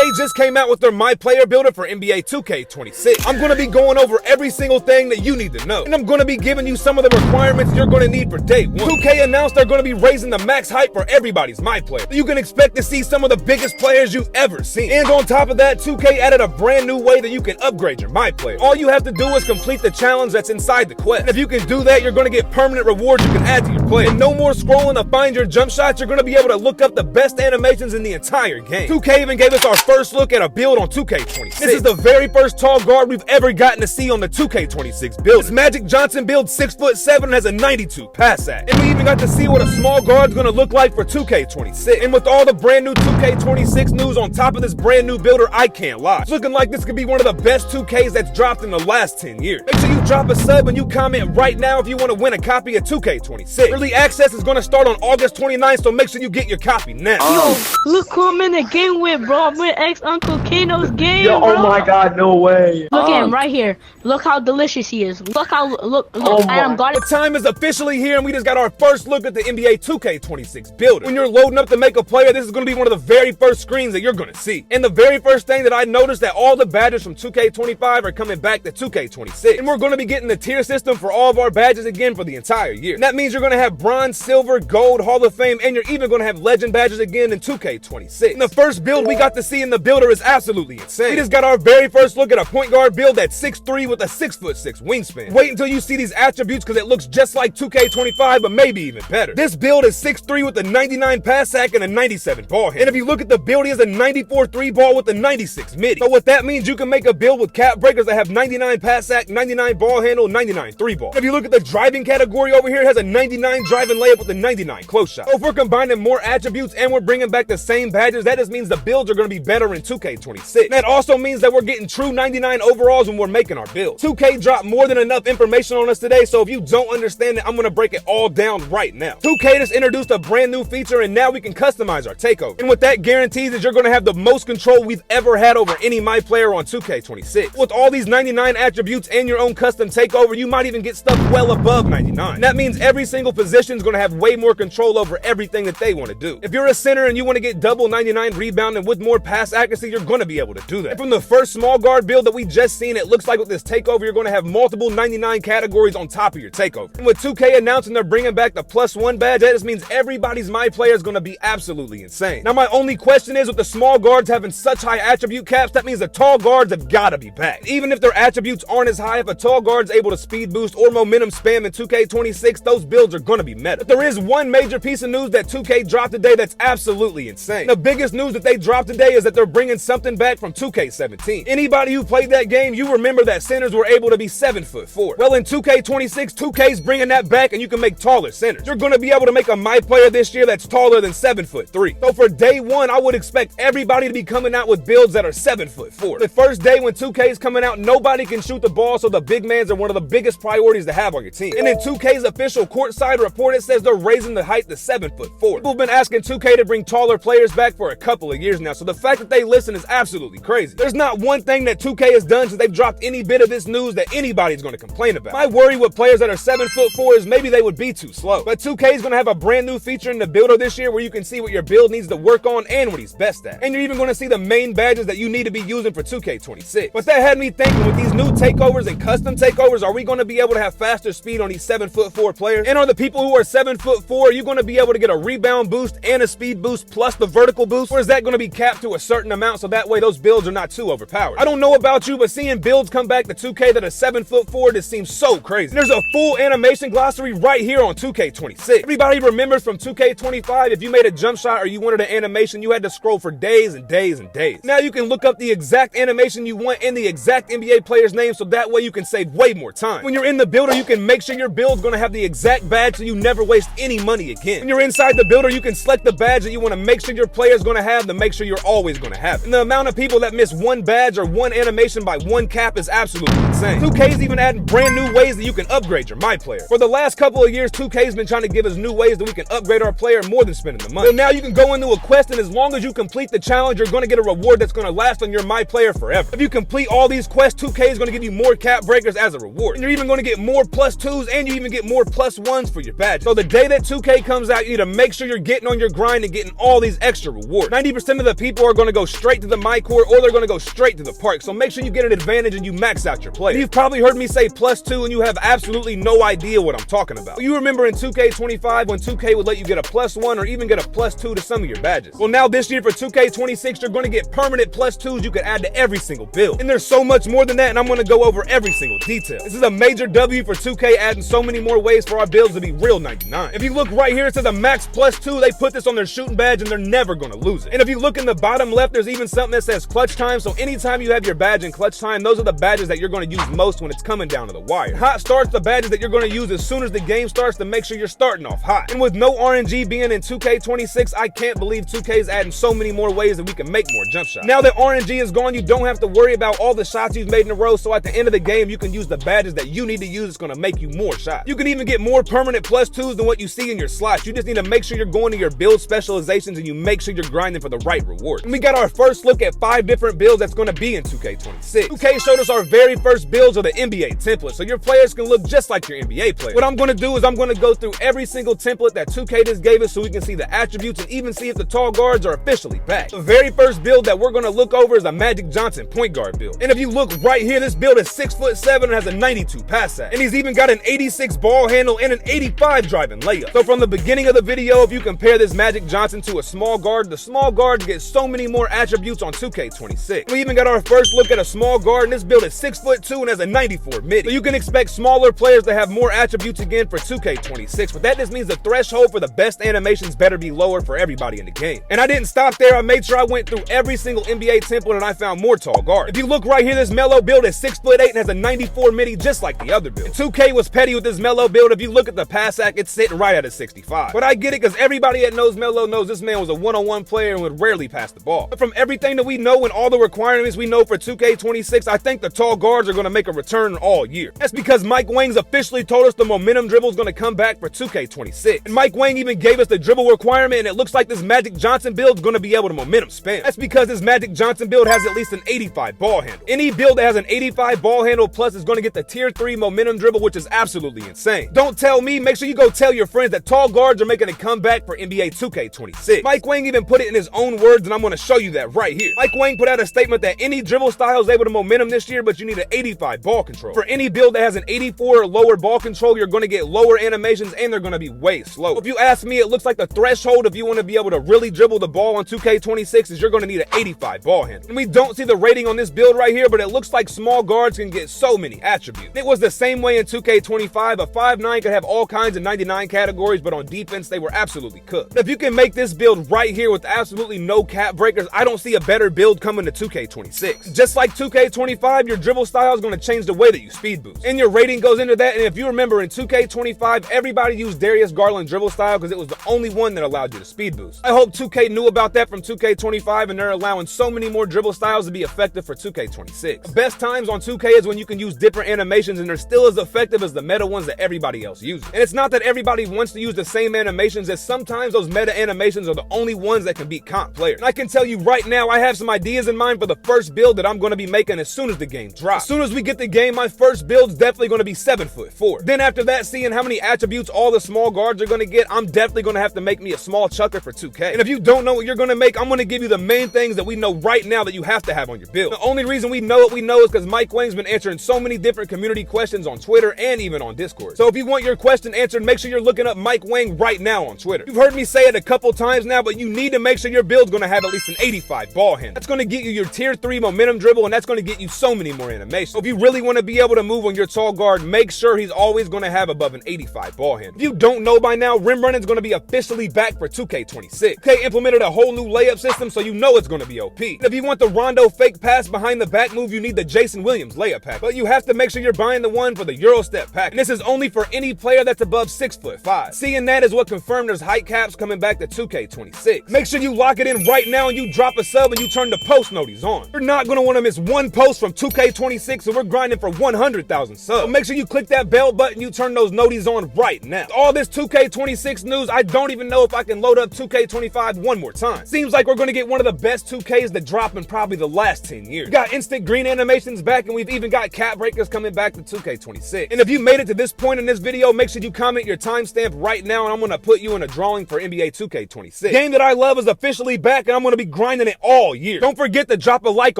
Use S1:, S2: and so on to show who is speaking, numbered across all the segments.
S1: 2K just came out with their My Player Builder for NBA 2K26. I'm going to be going over every single thing that you need to know, and I'm going to be giving you some of the requirements you're going to need for day one. 2K announced they're going to be raising the max hype for everybody's My Player. You can expect to see some of the biggest players you've ever seen. And on top of that, 2K added a brand new way that you can upgrade your My Player. All you have to do is complete the challenge that's inside the quest. And if you can do that, you're going to get permanent rewards you can add to your player. And no more scrolling to find your jump shots, you're going to be able to look up the best animations in the entire game. 2K even gave us our first look at a build on 2K26. This is the very first tall guard we've ever gotten to see on the 2K26 build. This Magic Johnson build 6'7" and has a 92 pass at. And we even got to see what a small guard's going to look like for 2K26. And with all the brand new 2K26 news on top of this brand new builder, I can't lie. It's looking like this could be one of the best 2Ks that's dropped in the last 10 years. Make sure you drop a sub and you comment right now if you want to win a copy of 2K26. Early access is going to start on August 29th, so make sure you get your copy now.
S2: Yo, look who I'm in the game with, bro. I'm with ex-Uncle Kano's game,
S3: Yo,
S2: bro.
S3: oh my god, no way.
S2: Look at him right here. Look how delicious he is. Look how, look,
S3: Oh
S2: Adam got it.
S1: The time is officially here, and we just got our first look at the NBA 2K26 builder. When you're loading up to make a player, this is going to be one of the very first screens that you're going to see. And the very first thing that I noticed that all the badges from 2K25 are coming back to 2K26. And we're going to be getting the tier system for all of our badges again for the entire year. And that means you're going to have bronze, silver, gold, Hall of Fame, and you're even going to have legend badges again in 2K26. And the first build we got to see in the builder is absolutely insane. We just got our very first look at a point guard build that's 6'3" with a 6'6" wingspan. Wait until you see these attributes because it looks just like 2K25, but maybe even better. This build is 6'3" with a 99 pass sack and a 97 ball handle. And if you look at the build, he has a 94 3 ball with a 96 midi. So what that means, you can make a build with cap breakers that have 99 pass sack, 99 ball handle, 99 3 ball. And if you look at the driving category over here, it has a 99 driving layup with a 99 close shot. So if we're combining more attributes and we're bringing back the same badges, that just means the builds are going to be better in 2K26. That also means that we're getting true 99 overalls when we're making our build. 2K dropped more than enough information on us today, so if you don't understand it, I'm going to break it all down right now. 2K just introduced a brand new feature, and now we can customize our takeover. And what that guarantees is you're going to have the most control we've ever had over any My Player on 2K26. With all these 99 attributes and your own custom takeover, you might even get stuff well above 99. And that means every single position is going to have way more control over everything that they want to do. If you're a center and you want to get double 99 rebounding with more pass accuracy, you're going to be able to do that. And from the first small guard build that we just seen, it looks like with this takeover, you're going to have multiple 99 categories on top of your takeover. And with 2K announcing they're bringing back the +1 badge, that just means everybody's My Player is going to be absolutely insane. Now, my only question is, with the small guards having such high attribute caps, that means the tall guards have got to be back. Even if their attributes aren't as high, if a tall guard's able to speed boost or momentum spam in 2K26, those builds are going to be meta. But there is one major piece of news that 2K dropped today that's absolutely insane. The biggest news that they dropped today is that they're bringing something back from 2K17. Anybody who played that game, you remember that centers were able to be 7'4". Well, in 2K26, 2K's bringing that back, and you can make taller centers. You're going to be able to make a My Player this year that's taller than 7'3". So for day one, I would expect everybody to be coming out with builds that are 7'4". The first day when 2K is coming out, nobody can shoot the ball, so the big mans are one of the biggest priorities to have on your team. And in 2K's official courtside report, it says they're raising the height to 7'4". People have been asking 2K to bring taller players back for a couple of years now, so the fact that they listen is absolutely crazy. There's not one thing that 2K has done since they've dropped any bit of this news that anybody's going to complain about. My worry with players that are 7'4" is maybe they would be too slow. But 2K is going to have a brand new feature in the builder this year where you can see what your build needs to work on and what he's best at. And you're even going to see the main badges that you need to be using for 2K26. But that had me thinking, with these new takeovers and custom takeovers, are we going to be able to have faster speed on these 7'4" players? And are the people who are 7'4", are you going to be able to get a rebound boost and a speed boost plus the vertical boost? Or is that going to be capped to a certain amount so that way those builds are not too overpowered? I don't know about you, but seeing builds come back to 2K that are 7'4" just seems so crazy. There's a full animation glossary right here on 2K26. Everybody remembers from 2K25, if you made a jump shot or you wanted an animation, you had to scroll for days and days and days. Now you can look up the exact animation you want and the exact NBA player's name, so that way you can save way more time. When you're in the builder, you can make sure your build's going to have the exact badge so you never waste any money again. When you're inside the builder, you can select the badge that you want to make sure your player's going to have to make sure you're always going to have it. And the amount of people that miss one badge or one animation by one cap is absolutely insane. 2K's even adding brand new ways that you can upgrade your My Player. For the last couple of years, 2K's been trying to give us new ways that we can upgrade our player more than spending the money. So now you can go into a quest, and as long as you complete the challenge, you're going to get a reward that's going to last on your My Player forever. If you complete all these quests, 2K is going to give you more cap breakers as a reward. And you're even going to get more +2s, and you even get more +1s for your badge. So the day that 2K comes out, you need to make sure you're getting on your grind and getting all these extra rewards. 90% of the people are going to go straight to the my court or they're going to go straight to the park. So make sure you get an advantage and you max out your play. You've probably heard me say +2 and you have absolutely no idea what I'm talking about. You remember in 2K25 when 2K would let you get a +1 or even get a +2 to some of your badges. Well, now this year for 2K26, you're going to get permanent +2s you can add to every single build. And there's so much more than that, and I'm going to go over every single detail. This is a major W for 2K, adding so many more ways for our builds to be real 99. If you look right here, it says a max +2. They put this on their shooting badge and they're never going to lose it. And if you look in the bottom left, there's even something that says clutch time. So anytime you have your badge in clutch time, those are the badges that you're going to use most when it's coming down to the wire. Hot starts, the badges that you're going to use as soon as the game starts to make sure you're starting off hot. And with no RNG being in 2K26, I can't believe 2K's adding so many more ways that we can make more jump shots. Now that RNG is gone, you don't have to worry about all the shots you've made in a row, so at the end of the game, you can use the badges that you need to use. It's going to make you more shots. You can even get more permanent +2s than what you see in your slots. You just need to make sure you're going to your build specializations and you make sure you're grinding for the right reward. And we got our first look at 5 different builds that's going to be in 2K26. 2K showed us our very first builds of the NBA template, so your players can look just like your NBA players. What I'm going to do is I'm going to go through every single template that 2K just gave us so we can see the attributes and even see if the tall guards are officially back. The very first build that we're going to look over is a Magic Johnson point guard build. And if you look right here, this build is 6'7" and has a 92 pass set. And he's even got an 86 ball handle and an 85 driving layup. So from the beginning of the video, if you compare this Magic Johnson to a small guard, the small guards get so many more attributes on 2K26. We even got our first look at a small guard, and this build is 6'2" and has a 94 mid. So you can expect smaller players to have more attributes again for 2K26, but that just means the threshold for the best animations better be lower for everybody in the game. And I didn't stop there. I made sure I went through every single NBA template and I found more tall guards. If you look right here, this Melo build is 6'8" and has a 94 midi just like the other build. And 2K was petty with this Melo build. If you look at the pass act, it's sitting right at a 65. But I get it because everybody that knows Melo knows this man was a one-on-one player and would rarely pass the ball. But from everything that we know and all the requirements we know for 2K26, I think the tall guards are going to make a return all year. That's because Mike Wang's officially told us the momentum dribble is going to come back for 2K26. And Mike Wang even gave us the dribble requirement, and it looks like this Magic Johnson build is going to be able to momentum spam. That's because this Magic Johnson build has at least an 85 ball handle. Any build that has an 85 ball handle plus is going to get the tier 3 momentum dribble, which is absolutely insane. Don't tell me, make sure you go tell your friends that tall guards are making a comeback for NBA 2K26. Mike Wang even put it in his own words, and I'm going to show you that right here. Mike Wang put out a statement that any dribble style is able to momentum this year, but you need an 85 ball control. For any build that has an 84 or lower ball control, you're going to get lower animations and they're going to be way slow. If you ask me, it looks like the threshold if you want to be able to really dribble the ball on 2K26 is you're going to need an 85 ball handle. And we don't see the rating on this build right here, but it looks like small guards can get so many attributes. It was the same way in 2K25. A 5'9" could have all kinds of 99 categories, but on defense, they were absolutely cooked. If you can make this build right here with absolutely no cap breakers, I don't see a better build coming to 2K26. Just like 2K25, your dribble style is going to change the way that you speed boost. And your rating goes into that, and if you remember in 2K25, everybody used Darius Garland dribble style because it was the only one that allowed you to speed boost. I hope 2K knew about that from 2K25, and they're allowing so many more dribble styles to be effective for 2K26. The best times on 2K is when you can use different animations and they're still as effective as the meta ones that everybody else uses. And it's not that everybody wants to use the same animations, as sometimes those meta animations are the only ones that can beat comp players. And I can tell you right now, I have some ideas in mind for the first build that I'm going to be making as soon as the game drops. As soon as we get the game, my first build's definitely going to be 7'4". Then after that, seeing how many attributes all the small guards are going to get, I'm definitely going to have to make me a small chucker for 2K. And if you don't know what you're going to make, I'm going to give you the main things that we know right now that you have to have on your build. The only reason we know what we know is because Mike Wang's been answering so many different community questions on Twitter and even on Discord. So if you want your question answered, make sure you're looking up Mike Wang right now on Twitter. You've heard me say it a couple times now, but you need to make sure your build's going to have at least an 85 ball handle. That's going to get you your tier 3 momentum dribble, and that's going to get you so many more animations. So if you really want to be able to move on your tall guard, make sure he's always going to have above an 85 ball handle. If you don't know by now, rim running is going to be officially back for 2K26. 2K implemented a whole new layup system, so you know it's going to be OP. And if you want the Rondo fake pass behind the back move, you need the Jason Williams layup pack. But you have to make sure you're buying the one for the Euro step pack. And this is only for any player that's above 6'5". Seeing that is what confirmed there's height caps coming back to 2K26. Make sure you lock it in right now and you drop a sub and you turn the post noties on. You're not going to want to miss one post from 2K26, so we're grinding for 100,000 subs. So make sure you click that bell button, you turn those noties on right now. All this 2K26 news, I don't even know if I can load up 2K25 one more time. Seems like we're going to get one of the best 2Ks that drop in probably the last 10 years. We got instant green animations back, and we've even got cap breakers coming back to 2K26. And if you made it to this point in this video, make sure you comment your timestamp right now, and I'm going to put you in a drawing for NBA 2K26. Game that I love is officially back, and I'm going to be grinding it all year. Don't forget to drop a like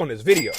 S1: on this video.